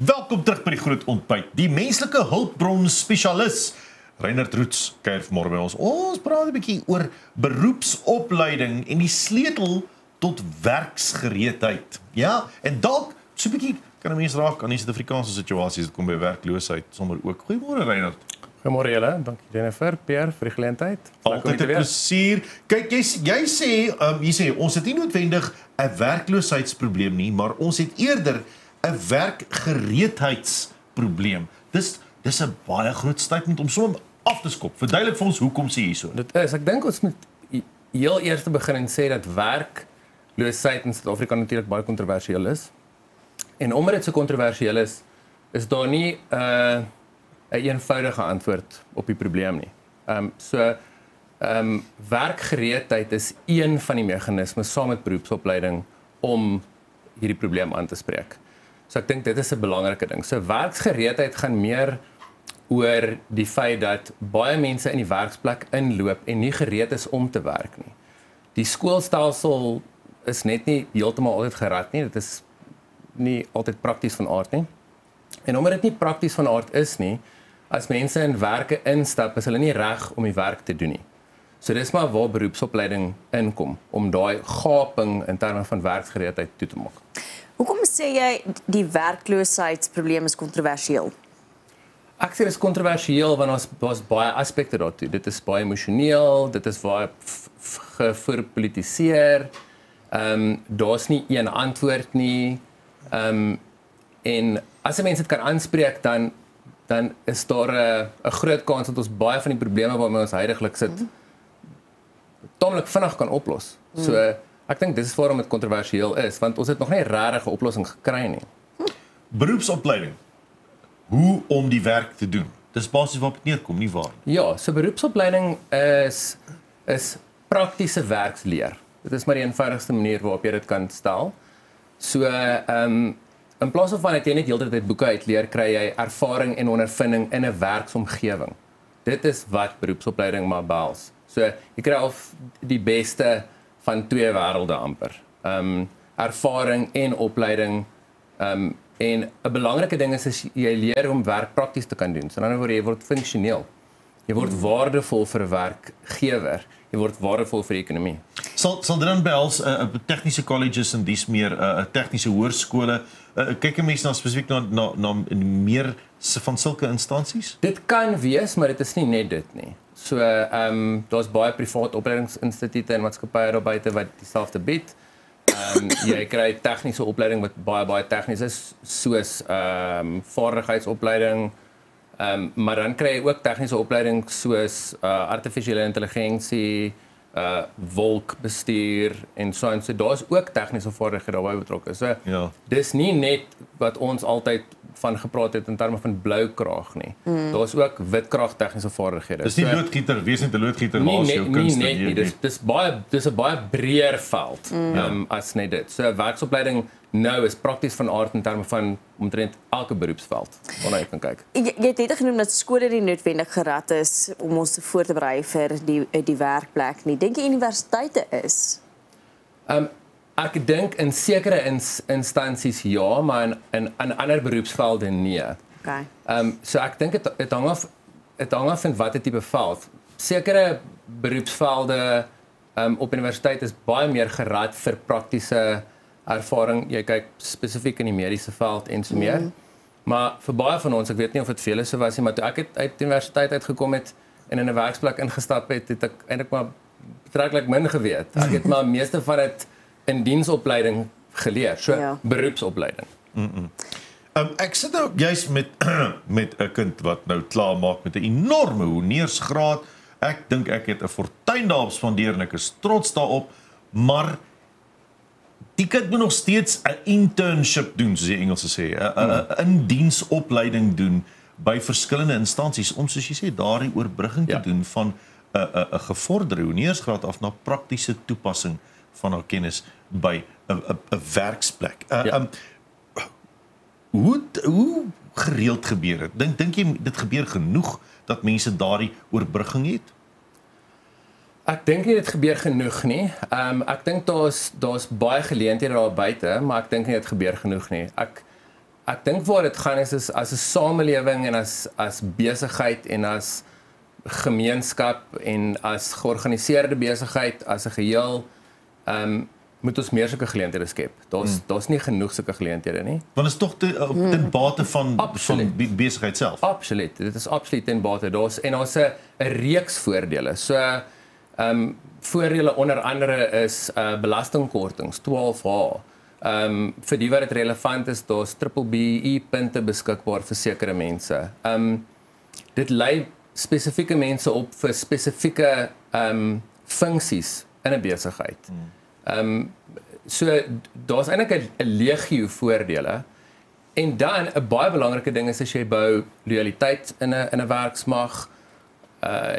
Welkom terug by die groot ontbyt. Die menslike hulpbron spesialis Reinhard Roots kuier vanmôre by ons. Ons praat 'n bietjie oor beroepsopleiding en die sleutel tot werksgereedheid. Ja, en dalk so 'n bietjie kan 'n mens raak aan die Suid-Afrikaanse situasie as dit kom by werkloosheid sommer ook. Goeiemôre Reinhard. Goeiemôre julle, dankie Jennifer, Pierre vir die geleentheid. Altyd 'n plesier. Kyk, jy sê ons het nie noodwendig 'n werkloosheidsprobleem nie, maar ons het eerder 'n werkgereedheidsprobleem. Dis 'n baie groot statement om sommer af te skop. Verduidelik vir ons hoekom sê jy so. Dit is, ek dink ons moet heel eers begin en sê dat werkloosheid in Suid-Afrika natuurlik baie kontroversieel is. En omdat dit so kontroversieel is daar nie 'n eenvoudige antwoord op die probleem nie. Werkgereedheid is een van die meganismes saam met beroepsopleiding om hierdie probleem aan te spreek. So ek dink dit is 'n belangrike ding. So werksgereedheid gaan meer oor die feit dat baie mense in die werksplek inloop en nie gereed is om te werk nie. Die skoolstelsel is net nie heeltemal altyd gerad nie. Dit is nie altyd prakties van aard nie. En omdat dit nie prakties van aard is nie, as mense in werke instap, is hulle nie reg om die werk te doen nie. So dis maar waar beroepsopleiding inkom, om daai gaping in terme van werksgereedheid toe te maak. Hoekom sê jy die werkloosheidsprobleem is kontroversieel? Ek sê dit is kontroversieel want daar's baie aspekte daartoe. Dit is baie emosioneel, dit is baie geverpolitiseer. Daar's nie een antwoord nie. En as 'n mens dit kan aanspreek, dan is daar 'n groot kans dat ons baie van die probleme waarmee ons huidigelik sit tamelik vinnig kan oplos. So ek dink dis waarom dit kontroversieel is, want ons het nog nie regtig 'n oplossing gekry nie. Beroepsopleiding. Hoe om die werk te doen. Dis basies waarop dit neerkom, nie waar nie. Ja, so beroepsopleiding is praktiese werksleer. Dit is maar die eenvoudigste manier waarop jy dit kan stel. So in plaas van dat jy net heeltyd boeke uitleer, kry jy ervaring en ondervinding in 'n werksomgewing. Dit is wat beroepsopleiding maar behels. So jy kry al die beste van twee wêrelde amper. Ervaring en opleiding. En 'n belangrike ding is jy leer om werk prakties te kan doen. So in 'n ander woorde, jy word funksioneel. Jy word waardevol vir 'n werkgewer. Jy word waardevol vir die ekonomie. Sal dit dan behels tegniese colleges en dis meer tegniese hoërskole. Kyk 'n mens na spesifiek na meer van sulke instansies? Dit kan wees, maar dit is nie net dit nie. So daar's baie private opleidingsinstitute en maatskappye daar buite wat dieselfde bied. Jy kry tegniese opleiding wat baie tegnies is, soos vaardigheidsopleiding. Maar dan kry jy ook tegniese opleiding soos artifisiële intelligensie, wolkbestuur en so en so. Daar's ook tegniese vaardighede daarbey betrokke. So ja. Dis nie net wat ons altyd van gepraat het in terme van blou krag nie. Daar's ook wit krag tegniese vaardighede. Dis nie loodgieter, wees net 'n loodgieter maar as jou kunste nie. Dis 'n baie breër veld as net dit. So werksopleiding nou is prakties van aard in terme van omtrent elke beroepsveld waarna jy kan kyk. Jy het net genoem dat skole nie noodwendig gerad is om ons voor te berei vir die werkplek nie. Dink jy universiteite is? Ek dink in sekere instansies ja, maar in ander beroepsvelde nee. Okay. So ek dink dit hang af van watter tipe veld. Sekere beroepsvelde op universiteit is baie meer gerad vir praktiese ervaring. Jy kyk spesifiek in die mediese veld en so meer. Maar vir baie van ons, ek weet nie of dit vir julle so was nie, maar toe ek uit die universiteit uitgekom het en in 'n werksplek ingestap het ek eintlik maar betreklik min geweet. Ek het maar meeste van dit in diensopleiding geleer, so beroepsopleiding. Ek sit nou juist met 'n kind wat nou klaar maak met 'n enorme honeursgraad. Ek dink ek het 'n fortuin daarop spandeer en ek is trots daarop, maar die kind moet nog steeds 'n internship doen, soos die Engelse sê, 'n indiensopleiding doen by verskillende instansies om, soos jy sê, daardie oorbrugging te doen van 'n gevorderde honeursgraad af na praktiese toepassing van haar kennis by 'n werksplek. Hoe gereeld gebeur dit? Dink jy dit gebeur genoeg dat mense daardie oorbrugging het? Ek dink nie dit gebeur genoeg nie. Ek dink daar's baie geleenthede daar buite, maar ek dink nie dit gebeur genoeg nie. ek dink waar dit gaan is as 'n samelewing en as besigheid en as gemeenskap en as georganiseerde besigheid as 'n geheel moet ons meer sulke geleenthede skep. Daar's nie genoeg sulke geleenthede nie. Want is tog ten bate van besigheid self. Absoluut. Dit is absoluut ten bate. Daar's 'n reeks voordele. So voordele onder andere is belastingkortings 12H. Vir die wat dit relevant is, daar's BBBE punte beskikbaar vir sekere mense. Dit lei spesifieke mense op vir spesifieke funksies in 'n besigheid. So daar's eintlik 'n legio voordele. En dan 'n baie belangrike ding is as jy bou lojaliteit in 'n werksmag.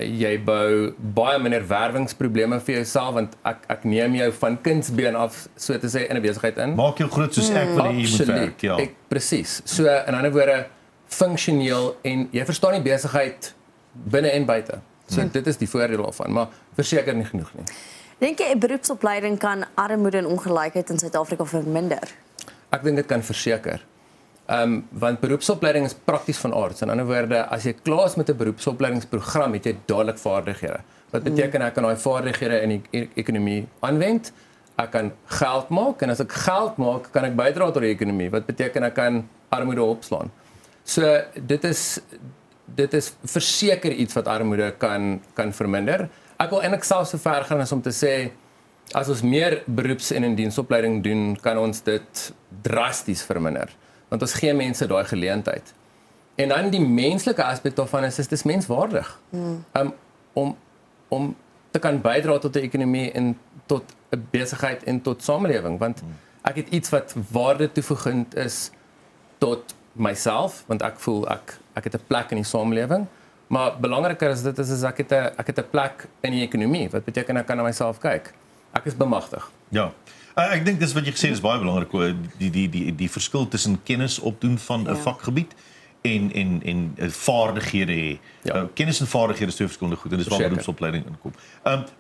Jy bou baie minder werwingsprobleme vir jouself want ek neem jou van kindsbeen af so te sê in 'n besigheid in. Maak jou groot soos ek wil hê jy moet werk, ja. Presies. So in ander woorde funksioneel en jy verstaan die besigheid binne en buite. So dit is die voordeel daarvan, maar verseker nie genoeg nie. Dink jy 'n beroepsopleiding kan armoede en ongelykheid in Suid-Afrika verminder? Ek dink dit kan verseker. Want beroepsopleiding is prakties van aard. In ander woorde, as jy klaar is met 'n beroepsopleidingsprogram, het jy dadelik vaardighede. Wat beteken ek kan daai vaardighede in die ekonomie aanwend? Ek kan geld maak en as ek geld maak, kan ek bydra tot die ekonomie. Wat beteken ek kan armoede opslaan? So dit is verseker iets wat armoede kan verminder. Ek wil eintlik selfs so ver gaan as om te sê as ons meer beroeps- en diensopleiding doen, kan ons dit drasties verminder. Want ons gee mense daai geleentheid. En dan die menslike aspek daarvan is dis menswaardig. Om te kan bydra tot 'n ekonomie en tot 'n besigheid en tot samelewing, want ek het iets wat waarde toevoegend is tot myself, want ek voel ek het 'n plek in die samelewing, maar belangriker as dit is ek het 'n plek in die ekonomie, wat beteken ek kan na myself kyk. Ek is bemagtig. Ja. Ek dink dis wat jy gesê het is baie belangrik, die verskil tussen kennis opdoen van 'n vakgebied en vaardighede hê. Ja. Kennis en vaardighede is twee verskillende goed en dis waar beroepsopleiding inkom.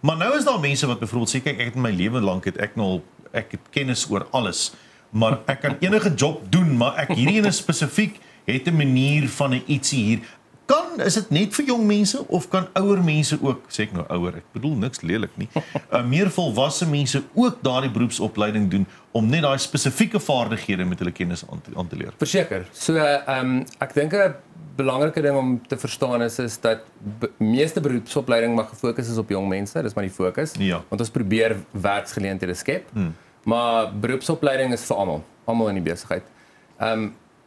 Maar nou is daar mense wat byvoorbeeld sê kyk ek het in my lewe lank ek het kennis oor alles, maar ek kan enige job doen, maar hierdie ene spesifiek het 'n manier van 'n ietsie hier. Is dit net vir jong mense of kan ouer mense ook, sê ek nou ouer, ek bedoel niks lelik nie, meer volwasse mense ook daardie beroepsopleiding doen om net daai spesifieke vaardighede met hulle kennis aan te leer? Verseker. So ek dink 'n belangrike ding om te verstaan is dat meeste beroepsopleiding mag gefokus is op jong mense, dis maar die fokus. Ja. Want ons probeer werksgeleenthede skep. Maar beroepsopleiding is vir almal in die besigheid.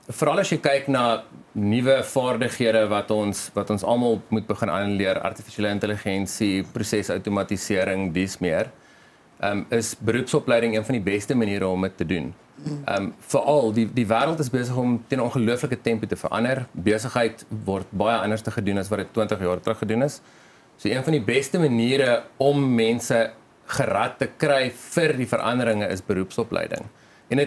Veral as jy kyk na nuwe vaardighede wat ons almal moet begin aanleer, artifisiële intelligensie, prosesautomatisering, dis meer, is beroepsopleiding een van die beste maniere om dit te doen. Veral die wêreld is besig om teen 'n ongelooflike tempo te verander. Besigheid word baie anders te gedoen as wat dit 20 jaar terug gedoen is. So een van die beste maniere om mense gerad te kry vir die veranderinge is beroepsopleiding. En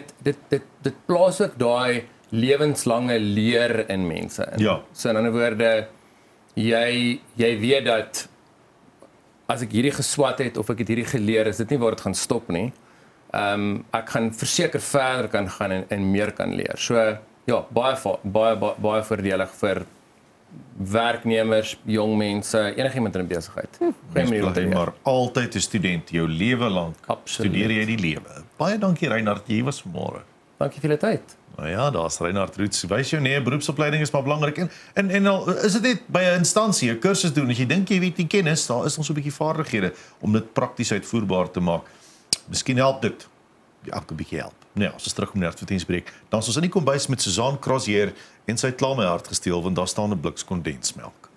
dit plaas ook daai lewenslange leer in mense in. Ja. So in ander woorde, jy weet dat as ek hierdie geswat het of ek het hierdie geleer, is dit nie waar dit gaan stop nie. Ek gaan verseker verder kan gaan en meer kan leer. So ja, baie voordelig vir werknemers, jong mense, enigiemand in 'n besigheid. Maar altyd 'n student jou lewe lank. Absoluut. Studeer jy die lewe. Baie dankie Reinhard, jy was vanmôre. Dankie vir die tyd. Nou ja, daar's Reinhard Roots. Wys jou nee, beroepsopleiding is maar belangrik en al is dit net by 'n instansie, 'n kursus doen as jy dink jy weet die kennis, daar is ons so 'n bietjie vaardighede om dit prakties uitvoerbaar te maak. Miskien help dit. Ja, 'n bietjie help. Nee, ons is terug om net advertensiebreek. Dan is ons in die kombuis met Susan Crozier en sy het klaar my hart gesteel want daar staan 'n blik kondensmelk.